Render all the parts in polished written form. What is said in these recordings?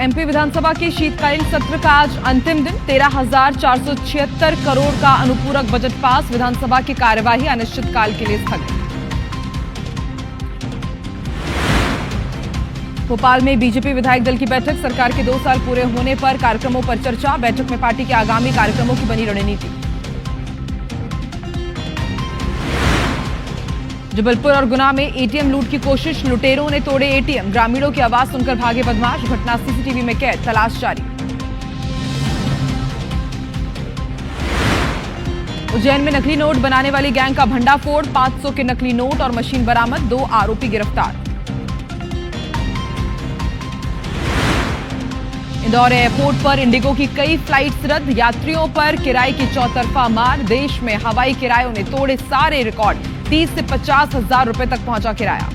MP विधानसभा के शीतकालीन सत्र का आज अंतिम दिन 13,476 करोड़ का अनुपूरक बजट पास। विधानसभा की कार्यवाही अनिश्चितकाल के लिए स्थगित। भोपाल में बीजेपी विधायक दल की बैठक। सरकार के 2 साल पूरे होने पर कार्यक्रमों पर चर्चा। बैठक में पार्टी के आगामी कार्यक्रमों की बनी रणनीति। जबलपुर और गुना में एटीएम लूट की कोशिश। लुटेरों ने तोड़े एटीएम। ग्रामीणों की आवाज सुनकर भागे बदमाश। घटना सीसीटीवी में कैद। तलाश जारी। उज्जैन में नकली नोट बनाने वाली गैंग का भंडाफोड़। 500 के नकली नोट और मशीन बरामद। 2 आरोपी गिरफ्तार। इंदौर एयरपोर्ट पर इंडिगो की कई फ्लाइट्स रद्द। यात्रियों पर किराए की चौतरफा मार। देश में हवाई किरायों ने तोड़े सारे रिकॉर्ड। 30 से 50 हजार रुपए तक पहुंचा किराया।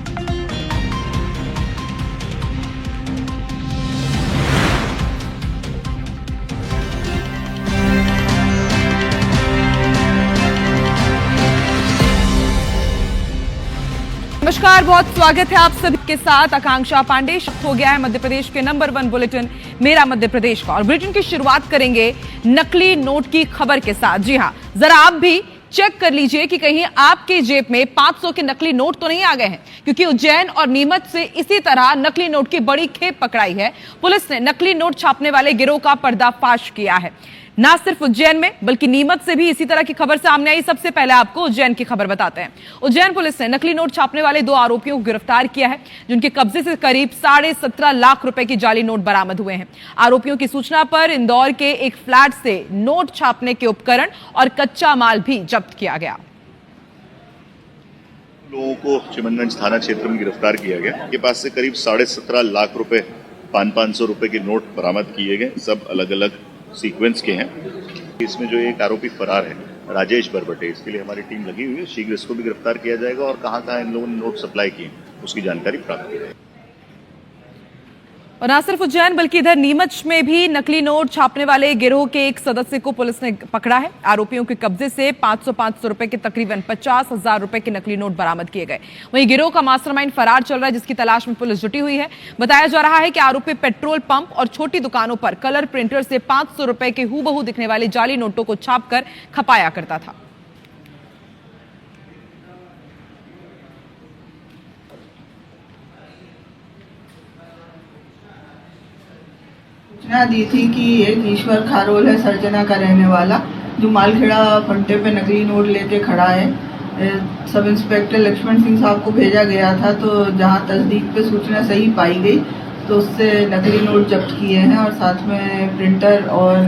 नमस्कार, बहुत स्वागत है आप सभी के साथ। आकांक्षा पांडे। हो गया है मध्य प्रदेश के नंबर 1 बुलेटिन मेरा मध्य प्रदेश का, और बुलेटिन की शुरुआत करेंगे नकली नोट की खबर के साथ। जी हां, जरा आप भी चेक कर लीजिए कि कहीं आपके जेब में 500 के नकली नोट तो नहीं आ गए हैं, क्योंकि उज्जैन और नीमच से इसी तरह नकली नोट की बड़ी खेप पकड़ाई है। पुलिस ने नकली नोट छापने वाले गिरोह का पर्दाफाश किया है। ना सिर्फ उज्जैन में बल्कि नीमच से भी इसी तरह की खबर सामने आई। सबसे पहले आपको उज्जैन की खबर बताते हैं। उज्जैन पुलिस ने नकली नोट छापने वाले 2 आरोपियों को गिरफ्तार किया है, जिनके कब्जे से करीब 17.5 लाख रुपए की जाली नोट बरामद हुए हैं। आरोपियों की सूचना पर इंदौर के एक फ्लैट से नोट छापने के उपकरण और कच्चा माल भी जब्त किया गया। लोगों को चिमनगंज थाना क्षेत्र में गिरफ्तार किया गया। इनके पास से करीब 17.5 लाख रुपए 500 रुपए के नोट बरामद किए गए। सब अलग अलग सीक्वेंस के हैं। इसमें जो एक आरोपी फरार है, राजेश बरबटे, इसके लिए हमारी टीम लगी हुई है। शीघ्र इसको भी गिरफ्तार किया जाएगा और कहां कहां इन लोगों ने नोट सप्लाई किए उसकी जानकारी प्राप्त की जाएगी। और न सिर्फ उज्जैन बल्कि इधर नीमच में भी नकली नोट छापने वाले गिरोह के एक सदस्य को पुलिस ने पकड़ा है। आरोपियों के कब्जे से 500 रुपए के तकरीबन 50,000 रुपए के नकली नोट बरामद किए गए। वहीं गिरोह का मास्टरमाइंड फरार चल रहा है, जिसकी तलाश में पुलिस जुटी हुई है। बताया जा रहा है कि आरोपी पेट्रोल पंप और छोटी दुकानों पर कलर प्रिंटर से 500 रुपए के हूबहू दिखने वाले जाली नोटों को छापकर खपाया करता था। सूचना दी थी कि एक ईश्वर खारोल है, सरजना का रहने वाला, जो मालखेड़ा फंटे पे नकली नोट लेके खड़ा है। सब इंस्पेक्टर लक्ष्मण सिंह साहब को भेजा गया था, तो जहां तस्दीक पे सूचना सही पाई गई तो उससे नकली नोट जब्त किए हैं और साथ में प्रिंटर और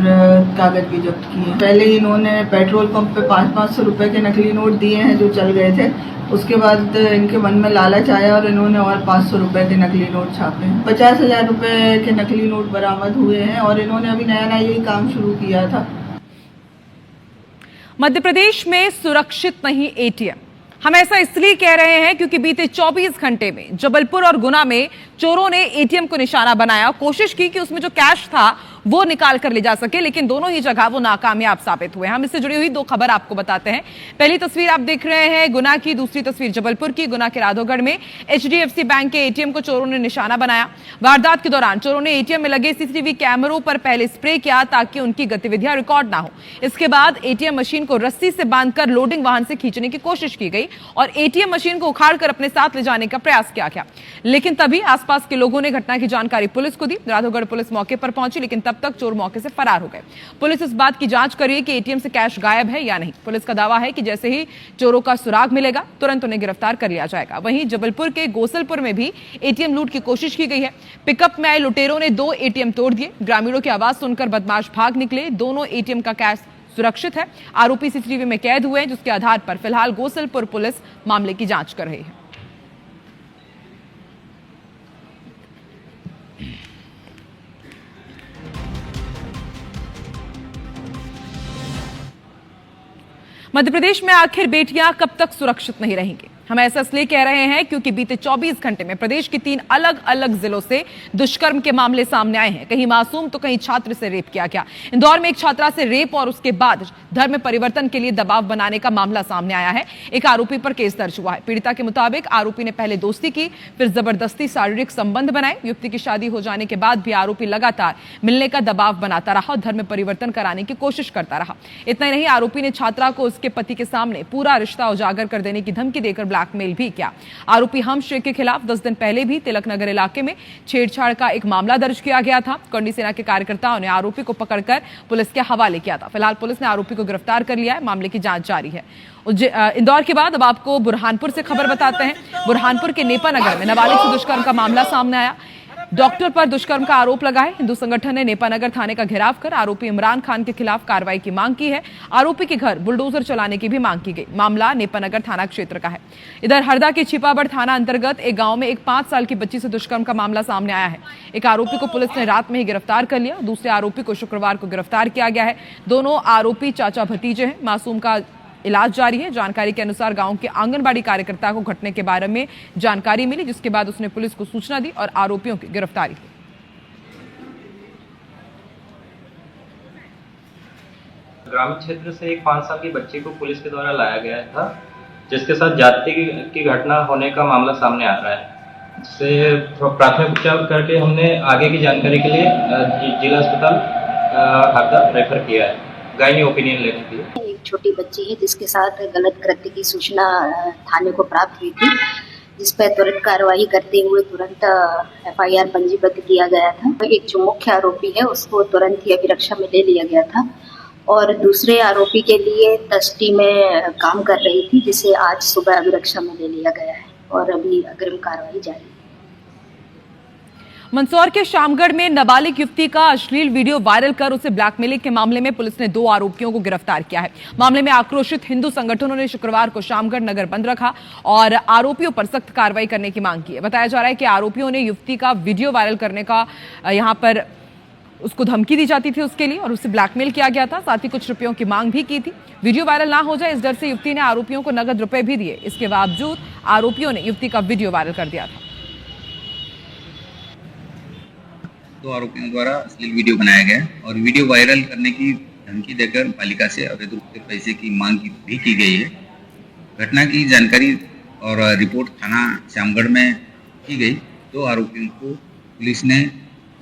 कागज भी जब्त किए हैं। पहले इन्होंने पेट्रोल पंप पे 500 रुपए के नकली नोट दिए हैं जो चल गए थे। उसके बाद इनके मन में लालच आया और इन्होंने और 500 रुपए के नकली नोट छापे। 50,000 रुपए के नकली नोट बरामद हुए हैं और इन्होंने अभी नया यही काम शुरू किया था। मध्य प्रदेश में सुरक्षित नहीं एटीएम। हम ऐसा इसलिए कह रहे हैं क्योंकि बीते 24 घंटे में जबलपुर और गुना में चोरों ने एटीएम को निशाना बनाया। कोशिश की कि उसमें जो कैश था वो निकाल कर ले जा सके, लेकिन दोनों ही जगह वो नाकामयाब साबित हुए। हम इससे जुड़ी हुई 2 खबर आपको बताते हैं। पहली तस्वीर आप देख रहे हैं गुना की, दूसरी तस्वीर जबलपुर की। गुना के राधोगढ़ में HDFC बैंक के एटीएम को चोरों ने निशाना बनाया। वारदात के दौरान चोरों ने एटीएम में लगे CCTV कैमरों पर पहले स्प्रे किया ताकि उनकी गतिविधियां रिकॉर्ड ना हो। इसके बाद एटीएम मशीन को रस्सी से बांधकर लोडिंग वाहन से खींचने की कोशिश की गई और एटीएम मशीन को उखाड़कर अपने साथ ले जाने का प्रयास किया गया, लेकिन तभी आसपास के लोगों ने घटना की जानकारी पुलिस को दी। राधोगढ़ पुलिस मौके पर पहुंची, लेकिन तब तक चोर मौके से फरार हो गए। पुलिस इस बात की जांच कर रही है कि एटीएम से कैश गायब है या नहीं। पुलिस का दावा है कि जैसे ही चोरों का सुराग मिलेगा तुरंत उन्हें गिरफ्तार कर लिया जाएगा। वहीं जबलपुर के गोसलपुर में भी एटीएम लूट की कोशिश की गई है। पिकअप में आए लुटेरों ने 2 एटीएम तोड़ दिए। ग्रामीणों की आवाज सुनकर बदमाश भाग निकले। दोनों एटीएम का कैश सुरक्षित है। आरोपी CCTV में कैद हुए हैं, जिसके आधार पर फिलहाल गोसलपुर पुलिस मामले की जांच कर रही है। मध्य प्रदेश में आखिर बेटियां कब तक सुरक्षित नहीं रहेंगी? हम ऐसा इसलिए कह रहे हैं क्योंकि बीते 24 घंटे में प्रदेश के 3 अलग अलग जिलों से दुष्कर्म के मामले सामने आए हैं। कहीं मासूम तो कहीं छात्र से रेप किया गया। इंदौर में एक छात्रा से रेप और उसके बाद धर्म परिवर्तन के लिए दबाव बनाने का मामला सामने आया है। एक आरोपी पर केस दर्ज हुआ है। पीड़िता के मुताबिक आरोपी ने पहले दोस्ती की, फिर जबरदस्ती शारीरिक संबंध बनाए। युवती की शादी हो जाने के बाद भी आरोपी लगातार मिलने का दबाव बनाता रहा और धर्म परिवर्तन कराने की कोशिश करता रहा। इतना ही नहीं, आरोपी ने छात्रा को उसके पति के सामने पूरा रिश्ता उजागर कर देने की धमकी देकर ब्लैकमेल भी किया। आरोपी हम शेख के खिलाफ 10 दिन पहले भी तिलक नगर इलाके में छेड़छाड़ का एक मामला दर्ज किया गया था। कर्णी सेना के कार्यकर्ताओं ने आरोपी को पकड़कर पुलिस के हवाले किया था। फिलहाल पुलिस ने आरोपी को गिरफ्तार कर लिया है। मामले की जांच जारी है। इंदौर के बाद अब आपको बुरहानपुर से खबर बताते हैं। बुरहानपुर के नेपा नगर में नाबालिग से दुष्कर्म का मामला सामने आया। डॉक्टर पर दुष्कर्म का आरोप लगा है। हिंदू संगठन ने नेपा नगर थाने का घेराव कर आरोपी इमरान खान के खिलाफ कार्रवाई की मांग की है। आरोपी के घर बुलडोजर चलाने की भी मांग की गई। मामला नेपा नगर थाना क्षेत्र का है। इधर हरदा के छिपाबड़ थाना अंतर्गत एक गांव में एक 5 साल की बच्ची से दुष्कर्म का मामला सामने आया है। एक आरोपी को पुलिस ने रात में ही गिरफ्तार कर लिया। दूसरे आरोपी को शुक्रवार को गिरफ्तार किया गया है। दोनों आरोपी चाचा भतीजे हैं। मासूम का इलाज जारी है। जानकारी के अनुसार गांव के आंगनबाड़ी कार्यकर्ता को घटना के बारे में जानकारी मिली, जिसके बाद उसने पुलिस को सूचना दी और आरोपियों की गिरफ्तारी की। ग्रामीण क्षेत्र से एक 5 साल की बच्ची को पुलिस के द्वारा लाया गया था, जिसके साथ जाति की घटना होने का मामला सामने आ रहा है। जिससे प्राथमिक उपचार करके हमने आगे की जानकारी के लिए जिला अस्पताल हरदा रेफर किया है गायनी ओपिनियन लेने के लिए। एक छोटी बच्ची है जिसके साथ गलत कृत्य की सूचना थाने को प्राप्त हुई थी, जिस पर तुरंत कार्रवाई करते हुए तुरंत FIR पंजीबद्ध किया गया था। एक जो मुख्य आरोपी है उसको तुरंत ही अभिरक्षा में ले लिया गया था और दूसरे आरोपी के लिए तश्ती में काम कर रही थी, जिसे आज सुबह अभिरक्षा में ले लिया गया है और अभी अग्रिम कार्रवाई जारी है। मंदसौर के शामगढ़ में नाबालिग युवती का अश्लील वीडियो वायरल कर उसे ब्लैकमेलिंग के मामले में पुलिस ने 2 आरोपियों को गिरफ्तार किया है। मामले में आक्रोशित हिंदू संगठनों ने शुक्रवार को शामगढ़ नगर बंद रखा और आरोपियों पर सख्त कार्रवाई करने की मांग की है। बताया जा रहा है कि आरोपियों ने युवती का वीडियो वायरल करने का यहां पर उसको धमकी दी जाती थी उसके लिए और उसे ब्लैकमेल किया गया था। साथ ही कुछ रुपयों की मांग भी की थी। वीडियो वायरल ना हो जाए इस डर से युवती ने आरोपियों को नगद रुपए भी दिए। इसके बावजूद आरोपियों ने युवती का वीडियो वायरल कर दिया था। 2 आरोपियों द्वारा अश्लील वीडियो बनाया गया और वीडियो वायरल करने की धमकी देकर बालिका से अवैध रूप से पैसे की मांग भी की गई है। घटना की जानकारी और रिपोर्ट थाना श्यामगढ़ में की गई। 2 आरोपियों को पुलिस ने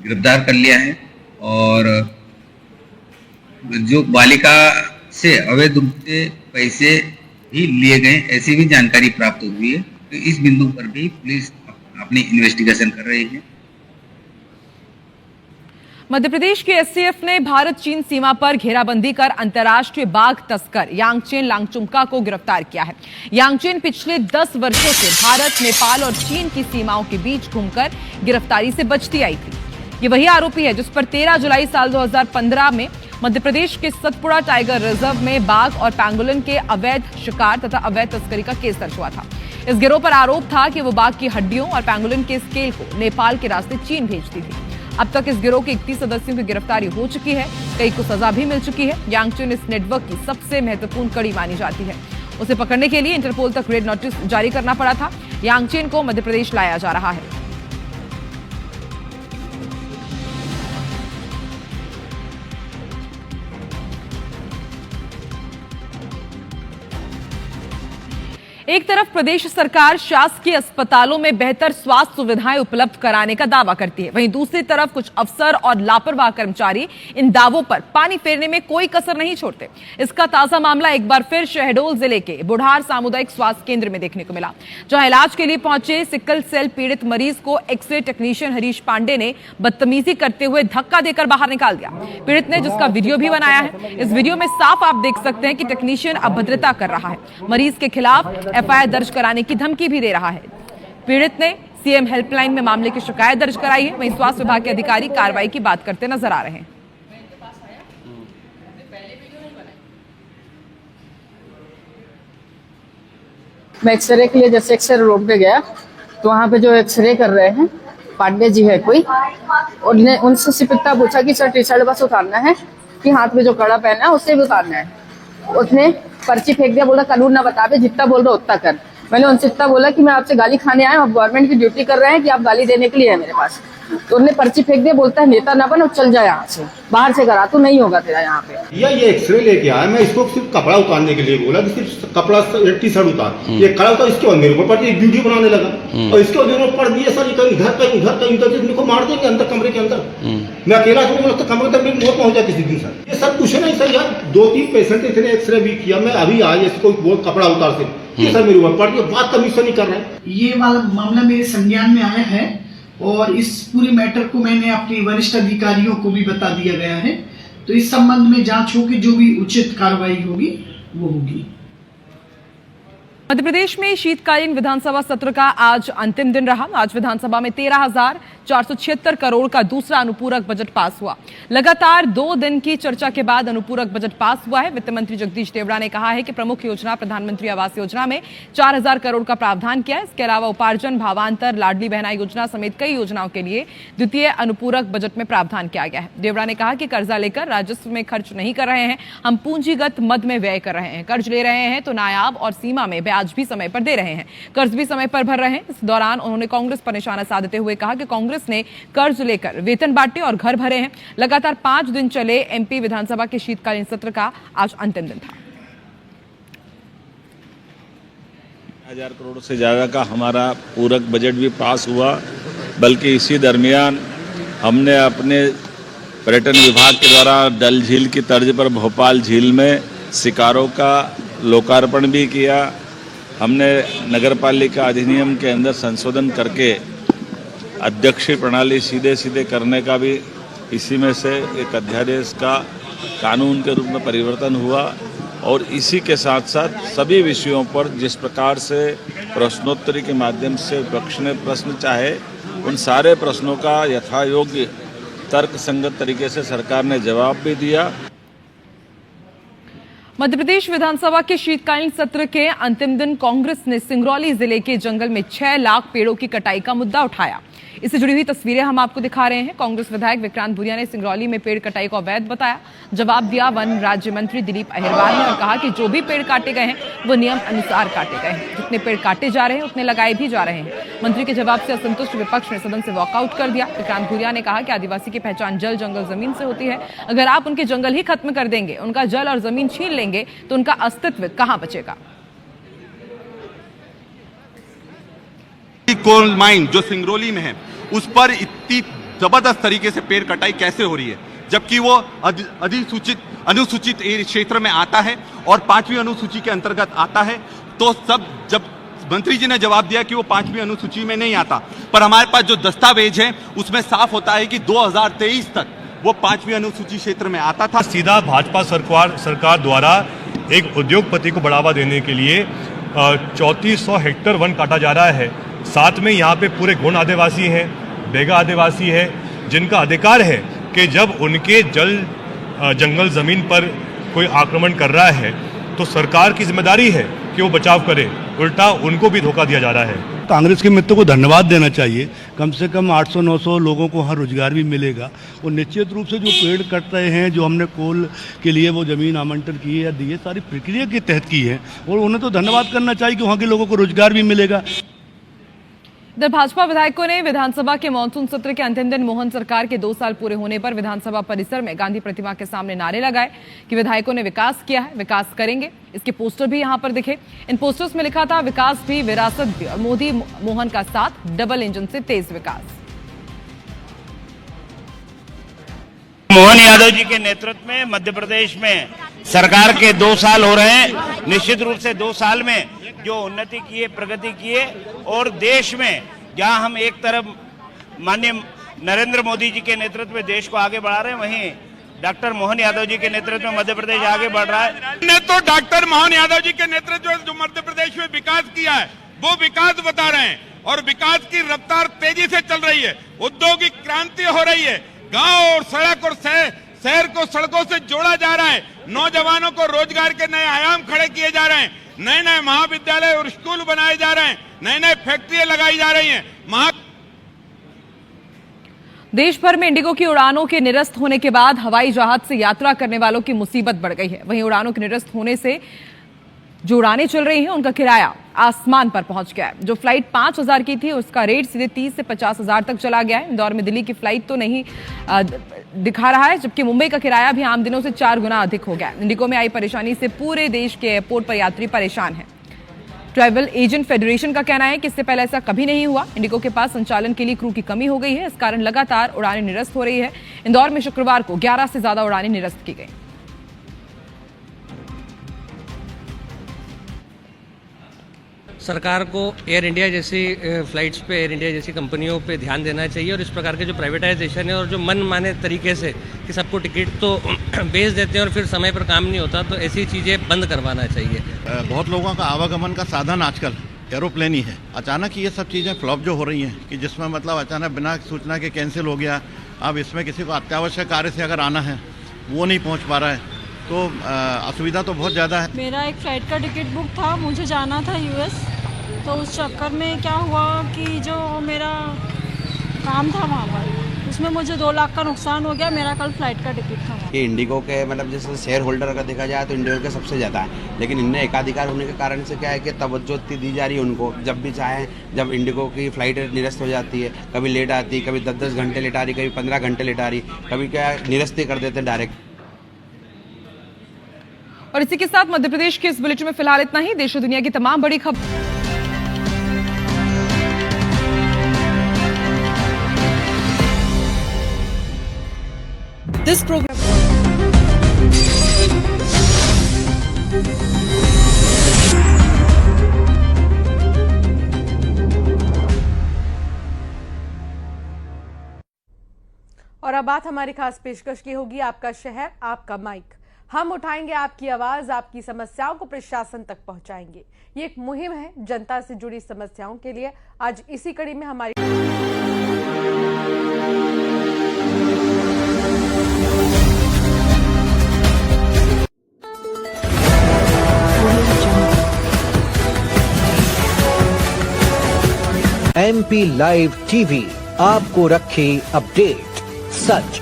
गिरफ्तार कर लिया है और जो बालिका से अवैध रूप से पैसे भी लिए गए ऐसी भी जानकारी प्राप्त हुई है। तो इस बिंदु पर भी पुलिस अपनी इन्वेस्टिगेशन कर रही है। मध्य प्रदेश की STF ने भारत चीन सीमा पर घेराबंदी कर अंतर्राष्ट्रीय बाघ तस्कर यांगचेन लांगचुमका को गिरफ्तार किया है। यांगचेन पिछले 10 वर्षों से भारत, नेपाल और चीन की सीमाओं के बीच घूमकर गिरफ्तारी से बचती आई थी। ये वही आरोपी है जिस पर 13 जुलाई साल 2015 में मध्य प्रदेश के सतपुड़ा टाइगर रिजर्व में बाघ और पैंगोलिन के अवैध शिकार तथा अवैध तस्करी का केस दर्ज हुआ था। इस गिरोह पर आरोप था कि वो बाघ की हड्डियों और पैंगोलिन के स्केल को नेपाल के रास्ते चीन भेजती थी। अब तक इस गिरोह के 31 सदस्यों की गिरफ्तारी हो चुकी है। कई को सजा भी मिल चुकी है। यांगचेन इस नेटवर्क की सबसे महत्वपूर्ण कड़ी मानी जाती है। उसे पकड़ने के लिए इंटरपोल तक रेड नोटिस जारी करना पड़ा था। यांगचेन को मध्य प्रदेश लाया जा रहा है। एक तरफ प्रदेश सरकार शासकीय अस्पतालों में बेहतर स्वास्थ्य सुविधाएं उपलब्ध कराने का दावा करती है, वहीं दूसरी तरफ कुछ अफसर और लापरवाह कर्मचारी इन दावों पर पानी फेरने में कोई कसर नहीं छोड़ते। इसका ताजा मामला एक बार फिर शहडोल जिले के बुढ़ार सामुदायिक स्वास्थ्य केंद्र में देखने को मिला, जहां इलाज के लिए पहुंचे सिकल सेल पीड़ित मरीज को एक्सरे टेक्नीशियन हरीश पांडे ने बदतमीजी करते हुए धक्का देकर बाहर निकाल दिया। पीड़ित ने जिसका वीडियो भी बनाया है, इस वीडियो में साफ आप देख सकते हैं कि टेक्नीशियन अभद्रता कर रहा है। मरीज के खिलाफ FIR दर्ज कराने की धमकी भी दे रहा है। पीड़ित ने CM हेल्पलाइन में मामले की शिकायत दर्ज कराई है। वहीं स्वास्थ्य विभाग के अधिकारी कार्रवाई की बात करते नजर आ रहे हैं। मैं एक्सरे के लिए जैसे एक्सरे रूम पे गया तो वहाँ पे जो एक्सरे कर रहे हैं पांडे जी है कोई, उन्होंने उनसे सिर्फ इतना पूछा कि सर टी-शर्ट बस उतारना है कि हाथ में जो कड़ा पहना है उससे भी उतारना है। उसने पर्ची फेंक दिया, बोला कानून ना बता दे, जितना बोल रहा उतना कर। मैंने उनसे इतना बोला कि मैं आपसे गाली खाने आया हूँ, आप गवर्नमेंट की ड्यूटी कर रहे हैं कि आप गाली देने के लिए है मेरे पास। तो उन्होंने पर्ची फेंक दिया, बोलता है नेता ना बन और चल जाए यहाँ से, बाहर से करा तू, नहीं होगा तेरा यहाँ पे। ये एक्सरे लेके आया, मैं इसको सिर्फ कपड़ा उतारने के लिए बोला कि सिर्फ कपड़ा टी शर्ट उतार, ये खड़ा होता इसके बाद मेरे ऊपर पड़ गई, वीडियो बनाने लगा और इसके बाद मेरे ऊपर पड़ दिया सर, इधर इनको मार देंगे अंदर कमरे के अंदर। मैं अकेला तो कमरे तक मेरी मौत पहुंच जाती किसी दिन सर। ये सब कुछ नहीं सर यार, 2-3 पेशेंट इतने एक्सरे भी किया, मैं अभी आज इसको बोल कपड़ा उतार से ये सर मेरे ऊपर पड़ गया, बात तमीज से नहीं कर रहे हैं। ये वाला मामला मेरे संज्ञान में आया है और इस पूरे मैटर को मैंने अपने वरिष्ठ अधिकारियों को भी बता दिया गया है, तो इस संबंध में जांच होकर जो भी उचित कार्रवाई होगी वो होगी। मध्य प्रदेश में शीतकालीन विधानसभा सत्र का आज अंतिम दिन रहा। आज विधानसभा में 13,476 करोड़ का दूसरा अनुपूरक बजट पास हुआ। लगातार 2 दिन की चर्चा के बाद अनुपूरक बजट पास हुआ है। वित्त मंत्री जगदीश देवड़ा ने कहा है कि प्रमुख योजना प्रधानमंत्री आवास योजना में 4,000 करोड़ का प्रावधान किया है। इसके अलावा उपार्जन, भावांतर, लाडली बहना योजना समेत कई योजनाओं के लिए द्वितीय अनुपूरक बजट में प्रावधान किया गया है। देवड़ा ने कहा कि कर्जा लेकर राजस्व में खर्च नहीं कर रहे हैं, हम पूंजीगत मद में व्यय कर रहे हैं। कर्ज ले रहे हैं तो नायाब और सीमा में ब्याज भी समय पर दे रहे हैं, कर्ज भी समय पर भर रहे हैं। इस दौरान उन्होंने कांग्रेस पर निशाना साधते हुए कहा कि कांग्रेस ने कर्ज लेकर वेतन बांटे और घर भरे हैं। लगातार 5 दिन चले एमपी विधानसभा के शीतकालीन सत्र का आज अंतिम दिन था। 1000 करोड़ से ज्यादा का हमारा पूरक बजट भी पास हुआ, बल्कि इसी दरमियान हमने अपने पर्यटन विभाग के द्वारा डल झील की तर्ज पर भोपाल झील में शिकारों का लोकार्पण भी किया। हमने नगर पालिका अधिनियम के अंदर संशोधन करके अध्यक्षीय प्रणाली सीधे करने का भी इसी में से एक अध्यादेश का कानून के रूप में परिवर्तन हुआ। और इसी के साथ साथ सभी विषयों पर जिस प्रकार से प्रश्नोत्तरी के माध्यम से विपक्ष ने प्रश्न चाहे, उन सारे प्रश्नों का यथायोग्य तर्क संगत तरीके से सरकार ने जवाब भी दिया। मध्य प्रदेश विधानसभा के शीतकालीन सत्र के अंतिम दिन कांग्रेस ने सिंगरौली जिले के जंगल में 6 लाख पेड़ों की कटाई का मुद्दा उठाया। इससे जुड़ी हुई तस्वीरें हम आपको दिखा रहे हैं। कांग्रेस विधायक विक्रांत भूरिया ने सिंगरौली में पेड़ कटाई को अवैध बताया। जवाब दिया वन राज्य मंत्री दिलीप अहिरवार ने और कहा कि जो भी पेड़ काटे गए हैं वो नियम अनुसार काटे गए हैं, जितने पेड़ काटे जा रहे हैं उतने लगाए भी जा रहे हैं। मंत्री के जवाब से असंतुष्ट विपक्ष ने सदन से वॉकआउट कर दिया। विक्रांत भूरिया ने कहा कि आदिवासी की पहचान जल, जंगल, जमीन से होती है। अगर आप उनके जंगल ही खत्म कर देंगे, उनका जल और जमीन छीन लेंगे तो उनका अस्तित्व कहां बचेगा। कोल माइन जो सिंगरौली में है उस पर इतनी जबरदस्त तरीके से पेड़ कटाई कैसे हो रही है, जबकि वो अनुसूचित क्षेत्र में आता है और 5वीं अनुसूची के अंतर्गत आता है। तो सब जब मंत्री जी ने जवाब दिया कि वो 5वीं अनुसूची में नहीं आता, पर हमारे पास जो दस्तावेज है उसमें साफ होता है कि 2023 तक वो 5वीं अनुसूची क्षेत्र में आता था। सीधा भाजपा सरकार द्वारा एक उद्योगपति को बढ़ावा देने के लिए 3400 हेक्टेयर वन काटा जा रहा है। साथ में यहाँ पे पूरे गोंड आदिवासी हैं, बेगा आदिवासी है, जिनका अधिकार है कि जब उनके जंगल जमीन पर कोई आक्रमण कर रहा है तो सरकार की जिम्मेदारी है कि वो बचाव करे, उल्टा उनको भी धोखा दिया जा रहा है। कांग्रेस के मित्रों को धन्यवाद देना चाहिए, कम से कम 800-900 लोगों को वहाँ रोजगार भी मिलेगा। और निश्चित रूप से जो पेड़ कट रहे हैं, जो हमने कोल के लिए वो जमीन आवंटन की है या दी है, सारी प्रक्रिया के तहत की है और उन्हें तो धन्यवाद करना चाहिए कि वहाँ के लोगों को रोजगार भी मिलेगा। इधर भाजपा विधायकों ने विधानसभा के मानसून सत्र के अंतिम दिन मोहन सरकार के 2 साल पूरे होने पर विधानसभा परिसर में गांधी प्रतिमा के सामने नारे लगाए कि विधायकों ने विकास किया है, विकास करेंगे। इसके पोस्टर भी यहां पर दिखे। इन पोस्टर्स में लिखा था विकास भी, विरासत भी और मोदी मोहन का साथ, डबल इंजन से तेज विकास। मोहन यादव जी के नेतृत्व में मध्य प्रदेश में सरकार के 2 साल हो रहे हैं। निश्चित रूप से 2 साल में जो उन्नति की है, प्रगति की है और देश में जहां हम एक तरफ माननीय नरेंद्र मोदी जी के नेतृत्व में देश को आगे बढ़ा रहे हैं, वहीं डॉक्टर मोहन यादव जी के नेतृत्व में मध्य प्रदेश आगे बढ़ रहा है। ने तो डॉक्टर मोहन यादव जी के नेतृत्व में जो मध्य प्रदेश में विकास किया है वो विकास बता रहे हैं और विकास की रफ्तार तेजी से चल रही है। औद्योगिक क्रांति हो रही है, गांव और सड़क और शहर को सड़कों से जोड़ा जा रहा है, नौजवानों को रोजगार के नए आयाम खड़े किए जा रहे हैं, नए नए महाविद्यालय और स्कूल बनाए जा रहे हैं, नए नए फैक्ट्रियां लगाई जा रही हैं। देश भर में इंडिगो की उड़ानों के निरस्त होने के बाद हवाई जहाज से यात्रा करने वालों की मुसीबत बढ़ गई है। वहीं उड़ानों के निरस्त होने से जो उड़ानें चल रही हैं उनका किराया आसमान पर पहुंच गया है। जो फ्लाइट 5,000 की थी उसका रेट सीधे 30 से 50,000 तक चला गया है। इंदौर में दिल्ली की फ्लाइट तो नहीं दिखा रहा है, जबकि मुंबई का किराया भी आम दिनों से 4 गुना अधिक हो गया है। इंडिगो में आई परेशानी से पूरे देश के एयरपोर्ट पर यात्री परेशान हैं। ट्रैवल एजेंट फेडरेशन का कहना है कि इससे पहले ऐसा कभी नहीं हुआ। इंडिगो के पास संचालन के लिए क्रू की कमी हो गई है, इस कारण लगातार उड़ानें निरस्त हो रही है। इंदौर में शुक्रवार को 11 से ज्यादा उड़ानें निरस्त की गई। सरकार को एयर इंडिया जैसी फ्लाइट्स पे, एयर इंडिया जैसी कंपनियों पे ध्यान देना चाहिए और इस प्रकार के जो प्राइवेटाइजेशन है और जो मनमाने तरीके से कि सबको टिकट तो बेच देते हैं और फिर समय पर काम नहीं होता, तो ऐसी चीज़ें बंद करवाना चाहिए। बहुत लोगों का आवागमन का साधन आजकल एरोप्लेन ही है। अचानक ये सब चीज़ें फ्लॉप जो हो रही हैं कि जिसमें मतलब अचानक बिना सूचना के कैंसिल हो गया। अब इसमें किसी को अत्यावश्यक कार्य से अगर आना है वो नहीं पहुँच पा रहा है, तो असुविधा तो बहुत ज़्यादा है। मेरा एक फ़्लाइट का टिकट बुक था, मुझे जाना था यूएस, तो उस चक्कर में क्या हुआ कि जो मेरा काम था वहाँ पर, उसमें मुझे 2 लाख का नुकसान हो गया। मेरा कल फ्लाइट का टिकट था। ये इंडिगो के मतलब जैसे शेयर होल्डर अगर देखा जाए तो इंडिगो के सबसे ज़्यादा है, लेकिन इनमें एकाधिकार होने के कारण से क्या है कि तवज्जो इतनी दी जा रही है उनको। जब भी चाहें, जब इंडिगो की फ़्लाइट निरस्त हो जाती है, कभी लेट आती, कभी 10-10 घंटे लेट आ रही, कभी 15 घंटे लेट आ रही, कभी क्या निरस्त ही कर देते हैं डायरेक्ट। और इसी के साथ मध्य प्रदेश के इस बुलेटिन में फिलहाल इतना ही। देश और दुनिया की तमाम बड़ी खबर दिस प्रोग्राम और अब बात हमारी खास पेशकश की होगी, आपका शहर आपका माइक। हम उठाएंगे आपकी आवाज, आपकी समस्याओं को प्रशासन तक पहुंचाएंगे। ये एक मुहिम है जनता से जुड़ी समस्याओं के लिए। आज इसी कड़ी में हमारी MP लाइव टीवी आपको रखे अपडेट, सच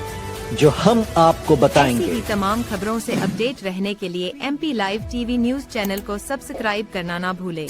जो हम आपको बताएंगे। ऐसी ही तमाम खबरों से अपडेट रहने के लिए MP live TV news channel को सब्सक्राइब करना ना भूले।